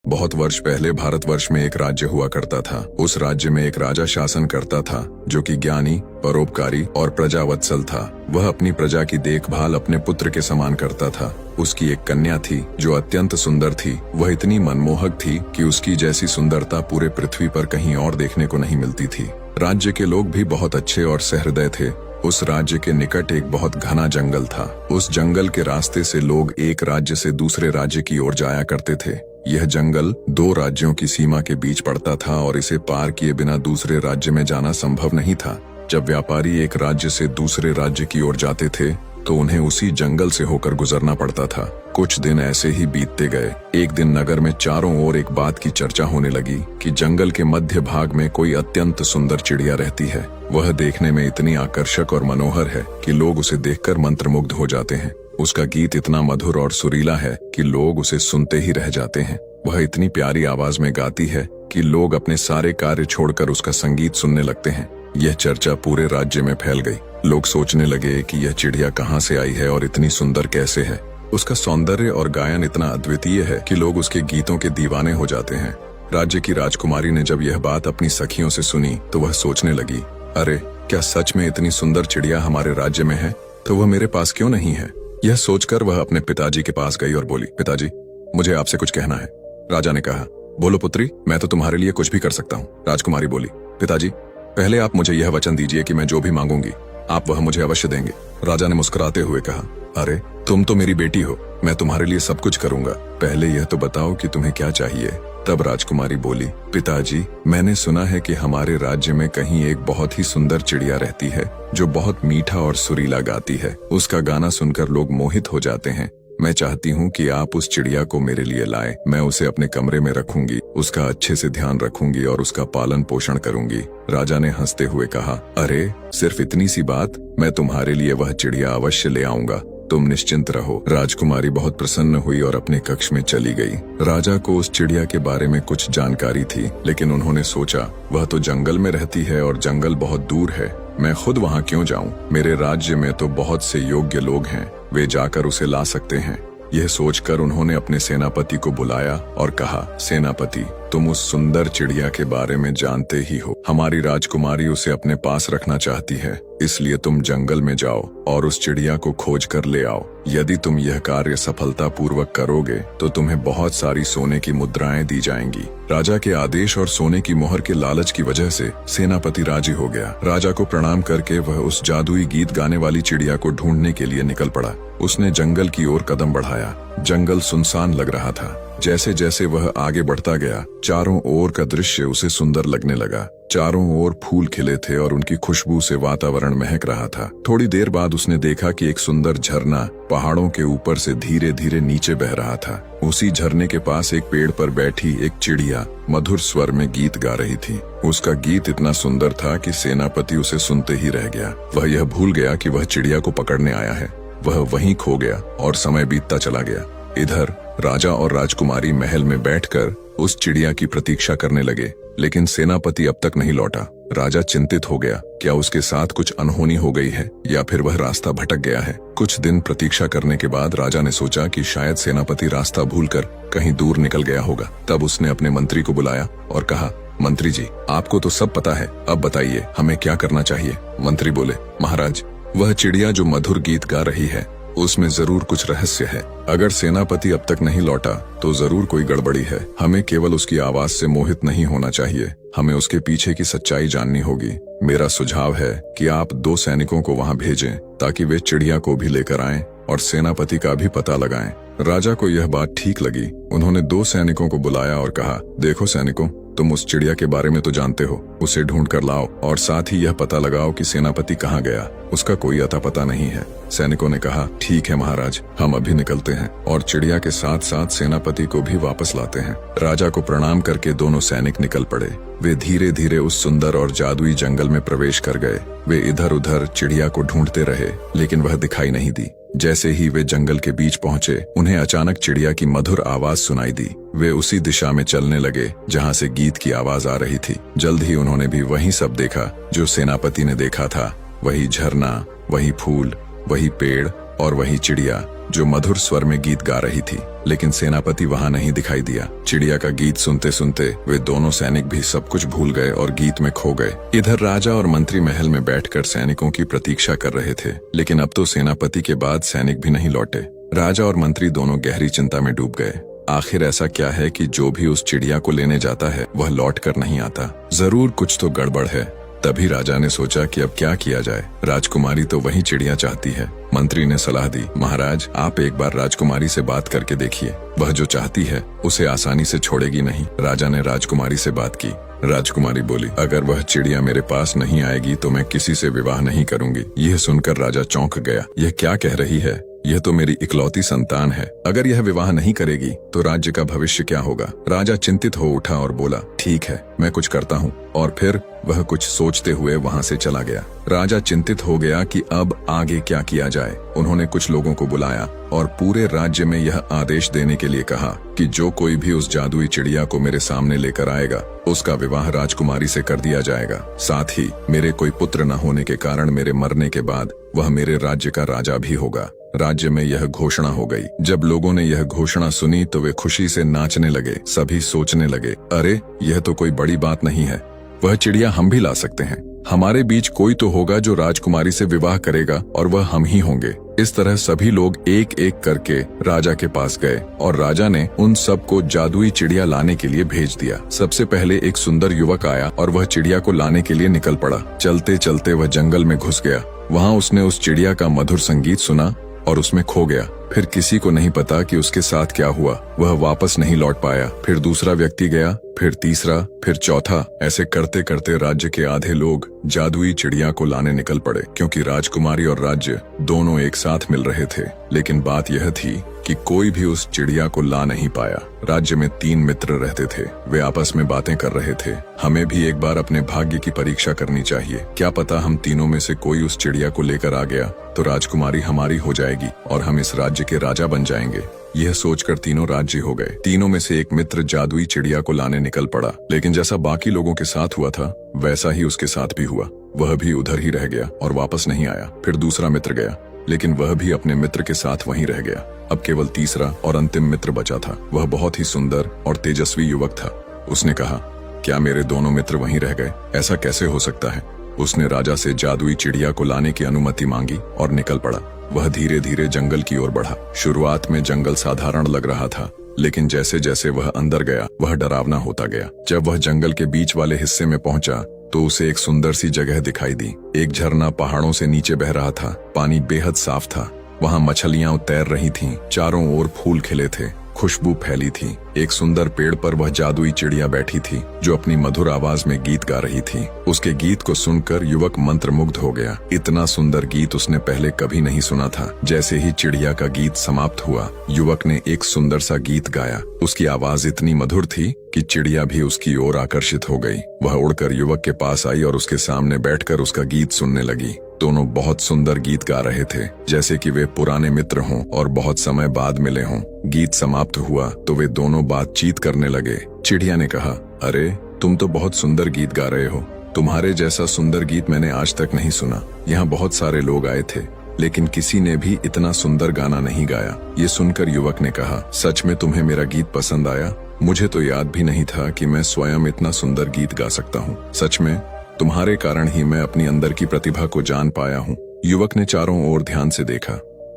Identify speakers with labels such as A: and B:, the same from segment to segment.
A: बहुत वर्ष पहले भारतवर्ष में एक राज्य हुआ करता था। उस राज्य में एक राजा शासन करता था जो कि ज्ञानी, परोपकारी और प्रजावत्सल था। वह अपनी प्रजा की देखभाल अपने पुत्र के समान करता था। उसकी एक कन्या थी जो अत्यंत सुंदर थी। वह इतनी मनमोहक थी कि उसकी जैसी सुंदरता पूरे पृथ्वी पर कहीं और देखने को नहीं मिलती थी। राज्य के लोग भी बहुत अच्छे और सहृदय थे। उस राज्य के निकट एक बहुत घना जंगल था। उस जंगल के रास्ते से लोग एक राज्य से दूसरे राज्य की ओर जाया करते थे। यह जंगल दो राज्यों की सीमा के बीच पड़ता था और इसे पार किए बिना दूसरे राज्य में जाना संभव नहीं था। जब व्यापारी एक राज्य से दूसरे राज्य की ओर जाते थे तो उन्हें उसी जंगल से होकर गुजरना पड़ता था। कुछ दिन ऐसे ही बीतते गए। एक दिन नगर में चारों ओर एक बात की चर्चा होने लगी कि जंगल के मध्य भाग में कोई अत्यंत सुंदर चिड़िया रहती है। वह देखने में इतनी आकर्षक और मनोहर है कि लोग उसे देखकर मंत्रमुग्ध हो जाते हैं। उसका गीत इतना मधुर और सुरीला है कि लोग उसे सुनते ही रह जाते हैं। वह इतनी प्यारी आवाज में गाती है कि लोग अपने सारे कार्य छोड़कर उसका संगीत सुनने लगते हैं। यह चर्चा पूरे राज्य में फैल गई। लोग सोचने लगे कि यह चिड़िया कहाँ से आई है और इतनी सुंदर कैसे है। उसका सौंदर्य और गायन इतना अद्वितीय है कि लोग उसके गीतों के दीवाने हो जाते हैं। राज्य की राजकुमारी ने जब यह बात अपनी सखियों से सुनी तो वह सोचने लगी, अरे क्या सच में इतनी सुंदर चिड़िया हमारे राज्य में है, तो वह मेरे पास क्यों नहीं है। यह सोचकर वह अपने पिताजी के पास गई और बोली, पिताजी मुझे आपसे कुछ कहना है। राजा ने कहा, बोलो पुत्री, मैं तो तुम्हारे लिए कुछ भी कर सकता हूँ। राजकुमारी बोली, पिताजी पहले आप मुझे यह वचन दीजिए कि मैं जो भी मांगूंगी आप वह मुझे अवश्य देंगे। राजा ने मुस्कुराते हुए कहा, अरे तुम तो मेरी बेटी हो, मैं तुम्हारे लिए सब कुछ करूंगा। पहले यह तो बताओ कि तुम्हें क्या चाहिए। तब राजकुमारी बोली, पिताजी मैंने सुना है कि हमारे राज्य में कहीं एक बहुत ही सुंदर चिड़िया रहती है जो बहुत मीठा और सुरीला गाती है। उसका गाना सुनकर लोग मोहित हो जाते हैं। मैं चाहती हूँ कि आप उस चिड़िया को मेरे लिए लाएं। मैं उसे अपने कमरे में रखूंगी, उसका अच्छे से ध्यान रखूंगी और उसका पालन पोषण करूंगी। राजा ने हंसते हुए कहा, अरे सिर्फ इतनी सी बात, मैं तुम्हारे लिए वह चिड़िया अवश्य ले आऊंगा, तुम निश्चिंत रहो। राजकुमारी बहुत प्रसन्न हुई और अपने कक्ष में चली गई। राजा को उस चिड़िया के बारे में कुछ जानकारी थी, लेकिन उन्होंने सोचा वह तो जंगल में रहती है और जंगल बहुत दूर है, मैं खुद वहाँ क्यों जाऊं। मेरे राज्य में तो बहुत से योग्य लोग हैं, वे जाकर उसे ला सकते हैं। यह सोचकर उन्होंने अपने सेनापति को बुलाया और कहा, सेनापति तुम उस सुंदर चिड़िया के बारे में जानते ही हो। हमारी राजकुमारी उसे अपने पास रखना चाहती है, इसलिए तुम जंगल में जाओ और उस चिड़िया को खोज कर ले आओ। यदि तुम यह कार्य सफलता पूर्वक करोगे तो तुम्हें बहुत सारी सोने की मुद्राएं दी जाएंगी। राजा के आदेश और सोने की मोहर के लालच की वजह से सेनापति राजी हो गया। राजा को प्रणाम करके वह उस जादुई गीत गाने वाली चिड़िया को ढूंढने के लिए निकल पड़ा। उसने जंगल की ओर कदम बढ़ाया। जंगल सुनसान लग रहा था। जैसे जैसे वह आगे बढ़ता गया, चारों ओर का दृश्य उसे सुंदर लगने लगा। चारों ओर फूल खिले थे और उनकी खुशबू से वातावरण महक रहा था। थोड़ी देर बाद उसने देखा कि एक सुंदर झरना पहाड़ों के ऊपर से धीरे धीरे नीचे बह रहा था। उसी झरने के पास एक पेड़ पर बैठी एक चिड़िया मधुर स्वर में गीत गा रही थी। उसका गीत इतना सुंदर था कि सेनापति उसे सुनते ही रह गया। वह यह भूल गया कि वह चिड़िया को पकड़ने आया है। वह वहीं खो गया और समय बीतता चला गया। इधर राजा और राजकुमारी महल में बैठकर उस चिड़िया की प्रतीक्षा करने लगे, लेकिन सेनापति अब तक नहीं लौटा। राजा चिंतित हो गया, क्या उसके साथ कुछ अनहोनी हो गई है या फिर वह रास्ता भटक गया है। कुछ दिन प्रतीक्षा करने के बाद राजा ने सोचा कि शायद सेनापति रास्ता भूलकर कहीं दूर निकल गया होगा। तब उसने अपने मंत्री को बुलाया और कहा, मंत्री जी आपको तो सब पता है, अब बताइए हमें क्या करना चाहिए। मंत्री बोले, महाराज वह चिड़िया जो मधुर गीत गा रही है उसमें जरूर कुछ रहस्य है। अगर सेनापति अब तक नहीं लौटा तो जरूर कोई गड़बड़ी है। हमें केवल उसकी आवाज से मोहित नहीं होना चाहिए, हमें उसके पीछे की सच्चाई जाननी होगी। मेरा सुझाव है कि आप 2 सैनिकों को वहां भेजें ताकि वे चिड़िया को भी लेकर आएं और सेनापति का भी पता लगाएं। राजा को यह बात ठीक लगी। उन्होंने 2 सैनिकों को बुलाया और कहा, देखो सैनिकों, तुम उस चिड़िया के बारे में तो जानते हो, उसे ढूंढ कर लाओ और साथ ही यह पता लगाओ कि सेनापति कहाँ गया, उसका कोई अता पता नहीं है। सैनिकों ने कहा, ठीक है महाराज, हम अभी निकलते हैं और चिड़िया के साथ साथ सेनापति को भी वापस लाते हैं। राजा को प्रणाम करके दोनों सैनिक निकल पड़े। वे धीरे धीरे उस सुंदर और जादुई जंगल में प्रवेश कर गए। वे इधर उधर चिड़िया को ढूंढते रहे, लेकिन वह दिखाई नहीं दी। जैसे ही वे जंगल के बीच पहुंचे, उन्हें अचानक चिड़िया की मधुर आवाज सुनाई दी। वे उसी दिशा में चलने लगे जहां से गीत की आवाज आ रही थी। जल्द ही उन्होंने भी वही सब देखा जो सेनापति ने देखा था। वही झरना, वही फूल, वही पेड़ और वही चिड़िया जो मधुर स्वर में गीत गा रही थी, लेकिन सेनापति वहां नहीं दिखाई दिया। चिड़िया का गीत सुनते सुनते वे दोनों सैनिक भी सब कुछ भूल गए और गीत में खो गए। इधर राजा और मंत्री महल में बैठकर सैनिकों की प्रतीक्षा कर रहे थे, लेकिन अब तो सेनापति के बाद सैनिक भी नहीं लौटे। राजा और मंत्री दोनों गहरी चिंता में डूब गए। आखिर ऐसा क्या है कि जो भी उस चिड़िया को लेने जाता है वह लौट कर नहीं आता? जरूर कुछ तो गड़बड़ है। तभी राजा ने सोचा कि अब क्या किया जाए। राजकुमारी तो वही चिड़िया चाहती है। मंत्री ने सलाह दी, महाराज आप एक बार राजकुमारी से बात करके देखिए, वह जो चाहती है उसे आसानी से छोड़ेगी नहीं। राजा ने राजकुमारी से बात की। राजकुमारी बोली, अगर वह चिड़िया मेरे पास नहीं आएगी तो मैं किसी से विवाह नहीं करूंगी। यह सुनकर राजा चौंक गया। यह क्या कह रही है? यह तो मेरी इकलौती संतान है। अगर यह विवाह नहीं करेगी तो राज्य का भविष्य क्या होगा? राजा चिंतित हो उठा और बोला, ठीक है मैं कुछ करता हूँ। और फिर वह कुछ सोचते हुए वहां से चला गया। राजा चिंतित हो गया कि अब आगे क्या किया जाए। उन्होंने कुछ लोगों को बुलाया और पूरे राज्य में यह आदेश देने के लिए कहा कि जो कोई भी उस जादुई चिड़िया को मेरे सामने लेकर आएगा उसका विवाह राजकुमारी से कर दिया जाएगा। साथ ही मेरे कोई पुत्र न होने के कारण मेरे मरने के बाद वह मेरे राज्य का राजा भी होगा। राज्य में यह घोषणा हो गई। जब लोगों ने यह घोषणा सुनी तो वे खुशी से नाचने लगे। सभी सोचने लगे, अरे यह तो कोई बड़ी बात नहीं है, वह चिड़िया हम भी ला सकते हैं। हमारे बीच कोई तो होगा जो राजकुमारी से विवाह करेगा और वह हम ही होंगे। इस तरह सभी लोग एक एक करके राजा के पास गए और राजा ने उन सबको जादुई चिड़िया लाने के लिए भेज दिया। सबसे पहले एक सुंदर युवक आया और वह चिड़िया को लाने के लिए निकल पड़ा। चलते चलते वह जंगल में घुस गया। वहाँ उसने उस चिड़िया का मधुर संगीत सुना और उसमें खो गया। फिर किसी को नहीं पता कि उसके साथ क्या हुआ। वह वापस नहीं लौट पाया। फिर दूसरा व्यक्ति गया, फिर तीसरा, फिर चौथा। ऐसे करते करते राज्य के आधे लोग जादुई चिड़िया को लाने निकल पड़े, क्योंकि राजकुमारी और राज्य दोनों एक साथ मिल रहे थे। लेकिन बात यह थी कि कोई भी उस चिड़िया को ला नहीं पाया। राज्य में 3 मित्र रहते थे। वे आपस में बातें कर रहे थे, हमें भी एक बार अपने भाग्य की परीक्षा करनी चाहिए। क्या पता हम तीनों में से कोई उस चिड़िया को लेकर आ गया तो राजकुमारी हमारी हो जाएगी और हम इस राज्य के राजा बन जाएंगे। यह सोचकर तीनों राजी हो गए। तीनों में से एक मित्र जादुई चिड़िया को लाने निकल पड़ा, लेकिन जैसा बाकी लोगों के साथ हुआ था वैसा ही उसके साथ भी हुआ। वह भी उधर ही रह गया और वापस नहीं आया। फिर दूसरा मित्र गया, लेकिन वह भी अपने मित्र के साथ वहीं रह गया। अब केवल तीसरा और अंतिम मित्र बचा था। वह बहुत ही सुंदर और तेजस्वी युवक था। उसने कहा, क्या मेरे दोनों मित्र वहीं रह गए? ऐसा कैसे हो सकता है? उसने राजा से जादुई चिड़िया को लाने की अनुमति मांगी और निकल पड़ा। वह धीरे धीरे जंगल की ओर बढ़ा। शुरुआत में जंगल साधारण लग रहा था, लेकिन जैसे जैसे वह अंदर गया वह डरावना होता गया। जब वह जंगल के बीच वाले हिस्से में पहुंचा तो उसे एक सुंदर सी जगह दिखाई दी। एक झरना पहाड़ों से नीचे बह रहा था। पानी बेहद साफ था। वहाँ मछलियां तैर रही थीं। चारों ओर फूल खिले थे, खुशबू फैली थी। एक सुंदर पेड़ पर वह जादुई चिड़िया बैठी थी जो अपनी मधुर आवाज में गीत गा रही थी। उसके गीत को सुनकर युवक मंत्रमुग्ध हो गया। इतना सुंदर गीत उसने पहले कभी नहीं सुना था। जैसे ही चिड़िया का गीत समाप्त हुआ, युवक ने एक सुंदर सा गीत गाया। उसकी आवाज इतनी मधुर थी कि चिड़िया भी उसकी ओर आकर्षित हो गई। वह उड़कर युवक के पास आई और उसके सामने बैठकर उसका गीत सुनने लगी। दोनों बहुत सुंदर गीत गा रहे थे, जैसे कि वे पुराने मित्र हों और बहुत समय बाद मिले हों। गीत समाप्त हुआ तो वे दोनों बातचीत करने लगे। चिड़िया ने कहा, अरे तुम तो बहुत सुंदर गीत गा रहे हो। तुम्हारे जैसा सुंदर गीत मैंने आज तक नहीं सुना। यहाँ बहुत सारे लोग आए थे, लेकिन किसी ने भी इतना सुंदर गाना नहीं गाया। ये सुनकर युवक ने कहा, सच में तुम्हें मेरा गीत पसंद आया? मुझे तो याद भी नहीं था कि मैं स्वयं इतना सुंदर गीत गा सकता हूँ। सच में तुम्हारे कारण ही मैं अपनी अंदर की प्रतिभा को जान पाया हूँ। युवक ने चारों ओर ध्यान से देखा।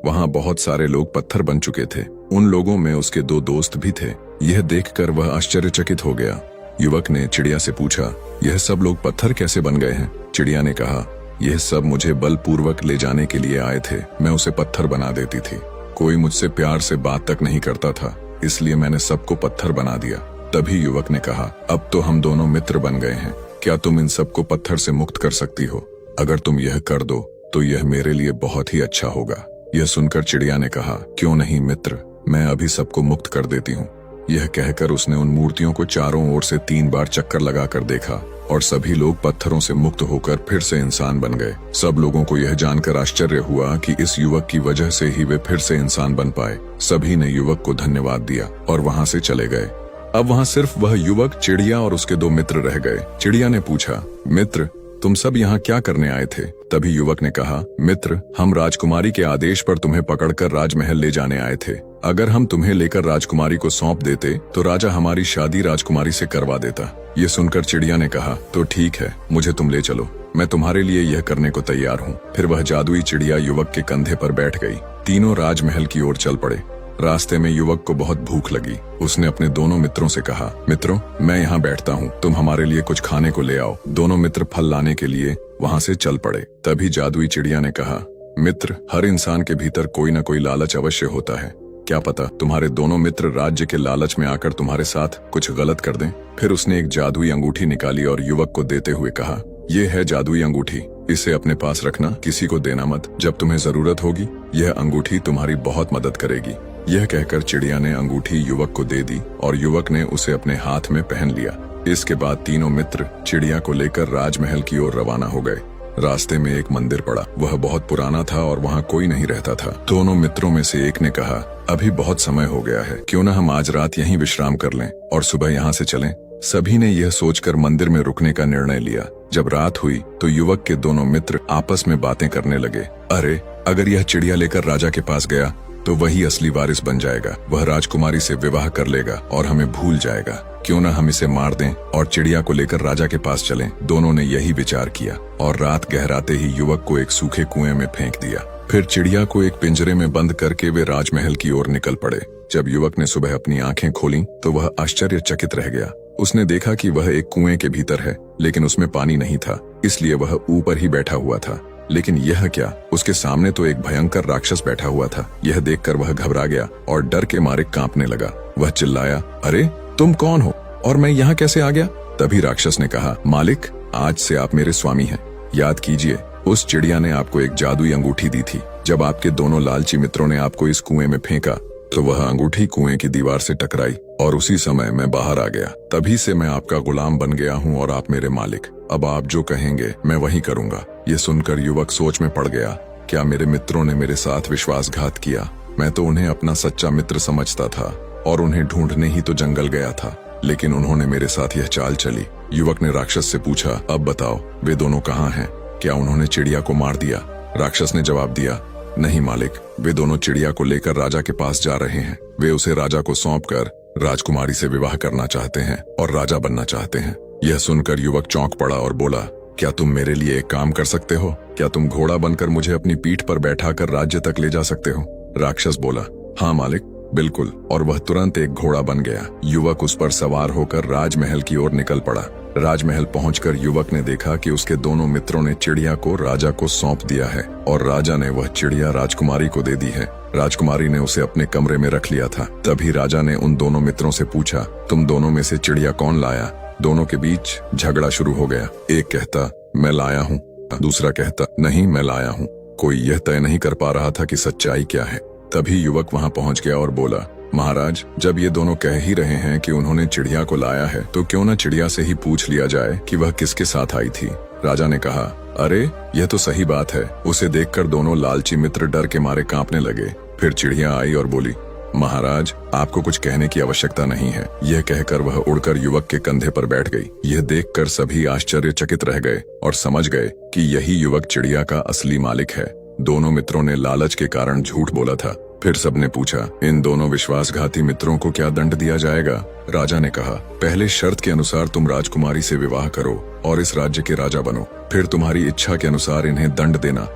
A: वहाँ बहुत सारे लोग पत्थर बन चुके थे। उन लोगों में उसके 2 दोस्त भी थे। यह देखकर वह आश्चर्यचकित हो गया। युवक ने चिड़िया से पूछा, यह सब लोग पत्थर कैसे बन गए हैं? चिड़िया ने कहा, यह सब मुझे बलपूर्वक ले जाने के लिए आए थे। मैं उसे पत्थर बना देती थी। कोई मुझसे प्यार से बात तक नहीं करता था, इसलिए मैंने सबको पत्थर बना दिया। तभी युवक ने कहा, अब तो हम दोनों मित्र बन गए हैं। क्या तुम इन सबको पत्थर से मुक्त कर सकती हो? अगर तुम यह कर दो तो यह मेरे लिए बहुत ही अच्छा होगा। यह सुनकर चिड़िया ने कहा, क्यों नहीं मित्र, मैं अभी सबको मुक्त कर देती हूँ। यह कहकर उसने उन मूर्तियों को चारों ओर से 3 बार चक्कर लगाकर देखा और सभी लोग पत्थरों से मुक्त होकर फिर से इंसान बन गए। सब लोगों को यह जानकर आश्चर्य हुआ कि इस युवक की वजह से ही वे फिर से इंसान बन पाए। सभी ने युवक को धन्यवाद दिया और वहाँ से चले गए। अब वहाँ सिर्फ वह युवक, चिड़िया और उसके 2 मित्र रह गए। चिड़िया ने पूछा, मित्र तुम सब यहाँ क्या करने आए थे? तभी युवक ने कहा, मित्र, हम राजकुमारी के आदेश पर तुम्हें पकड़कर राजमहल ले जाने आए थे। अगर हम तुम्हें लेकर राजकुमारी को सौंप देते तो राजा हमारी शादी राजकुमारी से करवा देता। ये सुनकर चिड़िया ने कहा, तो ठीक है, मुझे तुम ले चलो, मैं तुम्हारे लिए यह करने को तैयार हूँ। फिर वह जादुई चिड़िया युवक के कंधे पर बैठ गई। तीनों राजमहल की ओर चल पड़े। रास्ते में युवक को बहुत भूख लगी। उसने अपने दोनों मित्रों से कहा, मित्रों, मैं यहाँ बैठता हूँ, तुम हमारे लिए कुछ खाने को ले आओ। दोनों मित्र फल लाने के लिए वहाँ से चल पड़े। तभी जादुई चिड़िया ने कहा, मित्र, हर इंसान के भीतर कोई न कोई लालच अवश्य होता है। क्या पता तुम्हारे दोनों मित्र राज्य के लालच में आकर तुम्हारे साथ कुछ गलत कर दें। फिर उसने एक जादुई अंगूठी निकाली और युवक को देते हुए कहा, ये है जादुई अंगूठी, इसे अपने पास रखना, किसी को देना मत। जब तुम्हें जरूरत होगी यह अंगूठी तुम्हारी बहुत मदद करेगी। यह कहकर चिड़िया ने अंगूठी युवक को दे दी और युवक ने उसे अपने हाथ में पहन लिया। इसके बाद तीनों मित्र चिड़िया को लेकर राजमहल की ओर रवाना हो गए। रास्ते में एक मंदिर पड़ा। वह बहुत पुराना था और वहाँ कोई नहीं रहता था। दोनों मित्रों में से एक ने कहा, अभी बहुत समय हो गया है, क्यों न हम आज रात यहीं विश्राम कर लें और सुबह यहाँ से चलें। सभी ने यह सोचकर मंदिर में रुकने का निर्णय लिया। जब रात हुई तो युवक के दोनों मित्र आपस में बातें करने लगे। अरे, अगर यह चिड़िया लेकर राजा के पास गया तो वही असली वारिस बन जाएगा। वह राजकुमारी से विवाह कर लेगा और हमें भूल जाएगा। क्यों न हम इसे मार दें और चिड़िया को लेकर राजा के पास चलें। दोनों ने यही विचार किया और रात गहराते ही युवक को एक सूखे कुएं में फेंक दिया। फिर चिड़िया को एक पिंजरे में बंद करके वे राजमहल की ओर निकल पड़े। जब युवक ने सुबह अपनी आंखें खोलीं तो वह आश्चर्यचकित रह गया। उसने देखा कि वह एक कुएं के भीतर है, लेकिन उसमें पानी नहीं था, इसलिए वह ऊपर ही बैठा हुआ था। लेकिन यह क्या, उसके सामने तो एक भयंकर राक्षस बैठा हुआ था। यह देखकर वह घबरा गया और डर के मारे कांपने लगा। वह चिल्लाया, अरे तुम कौन हो और मैं यहाँ कैसे आ गया? तभी राक्षस ने कहा, मालिक, आज से आप मेरे स्वामी हैं। याद कीजिए, उस चिड़िया ने आपको एक जादुई अंगूठी दी थी। जब आपके दोनों लालची मित्रों ने आपको इस कुएं में फेंका तो वह अंगूठी कुएं की दीवार से टकराई और उसी समय मैं बाहर आ गया। तभी से मैं आपका गुलाम बन गया हूँ और आप मेरे मालिक। अब आप जो कहेंगे मैं वही करूँगा। ये सुनकर युवक सोच में पड़ गया, क्या मेरे मित्रों ने मेरे साथ विश्वासघात किया? मैं तो उन्हें अपना सच्चा मित्र समझता था और उन्हें ढूंढने ही तो जंगल गया था, लेकिन उन्होंने मेरे साथ यह चाल चली। युवक ने राक्षस से पूछा, अब बताओ वे दोनों कहाँ हैं? क्या उन्होंने चिड़िया को मार दिया? राक्षस ने जवाब दिया, नहीं मालिक, वे दोनों चिड़िया को लेकर राजा के पास जा रहे हैं। वे उसे राजा को सौंपकर राजकुमारी से विवाह करना चाहते हैं और राजा बनना चाहते हैं। यह सुनकर युवक चौंक पड़ा और बोला, क्या तुम मेरे लिए एक काम कर सकते हो? क्या तुम घोड़ा बनकर मुझे अपनी पीठ पर बैठाकर राज्य तक ले जा सकते हो? राक्षस बोला, हाँ मालिक, बिल्कुल। और वह तुरंत एक घोड़ा बन गया। युवक उस पर सवार होकर राजमहल की ओर निकल पड़ा। राजमहल पहुंचकर युवक ने देखा कि उसके दोनों मित्रों ने चिड़िया को राजा को सौंप दिया है और राजा ने वह चिड़िया राजकुमारी को दे दी है। राजकुमारी ने उसे अपने कमरे में रख लिया था। तभी राजा ने उन दोनों मित्रों से पूछा, तुम दोनों में से चिड़िया कौन लाया? दोनों के बीच झगड़ा शुरू हो गया। एक कहता, मैं लाया हूँ, दूसरा कहता, नहीं मैं लाया हूँ। कोई यह तय नहीं कर पा रहा था कि सच्चाई क्या है। तभी युवक वहाँ पहुँच गया और बोला, महाराज, जब ये दोनों कह ही रहे हैं कि उन्होंने चिड़िया को लाया है तो क्यों न चिड़िया से ही पूछ लिया जाए कि वह किसके साथ आई थी। राजा ने कहा, अरे यह तो सही बात है। उसे देखकर दोनों लालची मित्र डर के मारे कांपने लगे। फिर चिड़िया आई और बोली, महाराज, आपको कुछ कहने की आवश्यकता नहीं है। यह कहकर वह उड़कर युवक के कंधे पर बैठ गई। यह देखकर सभी आश्चर्यचकित रह गए और समझ गए कि यही युवक चिड़िया का असली मालिक है। दोनों मित्रों ने लालच के कारण झूठ बोला था। फिर सबने पूछा, इन दोनों विश्वासघाती मित्रों को क्या दंड दिया जाएगा? राजा ने कहा, पहले शर्त के अनुसार तुम राजकुमारी से विवाह करो और इस राज्य के राजा बनो, फिर तुम्हारी इच्छा के अनुसार इन्हें दंड देना।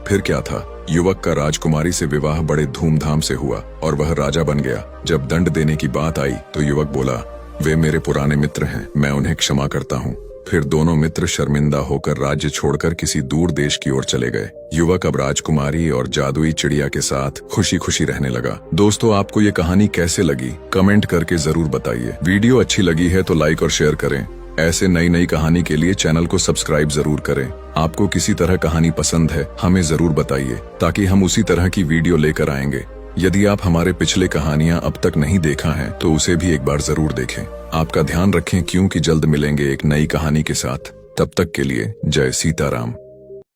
A: फिर क्या था, युवक का राजकुमारी से विवाह बड़े धूमधाम से हुआ और वह राजा बन गया। जब दंड देने की बात आई तो युवक बोला, वे मेरे पुराने मित्र हैं, मैं उन्हें क्षमा करता हूँ। फिर दोनों मित्र शर्मिंदा होकर राज्य छोड़कर किसी दूर देश की ओर चले गए। युवक अब राजकुमारी और जादुई चिड़िया के साथ खुशी खुशी रहने लगा। दोस्तों, आपको ये कहानी कैसे लगी कमेंट करके जरूर बताइए। वीडियो अच्छी लगी है तो लाइक और शेयर करें। ऐसे नई नई कहानी के लिए चैनल को सब्सक्राइब जरूर करें। आपको किसी तरह कहानी पसंद है हमें जरूर बताइए ताकि हम उसी तरह की वीडियो लेकर आएंगे। यदि आप हमारे पिछले कहानियां अब तक नहीं देखा है तो उसे भी एक बार जरूर देखें। आपका ध्यान रखें, क्योंकि जल्द मिलेंगे एक नई कहानी के साथ। तब तक के लिए जय सीताराम।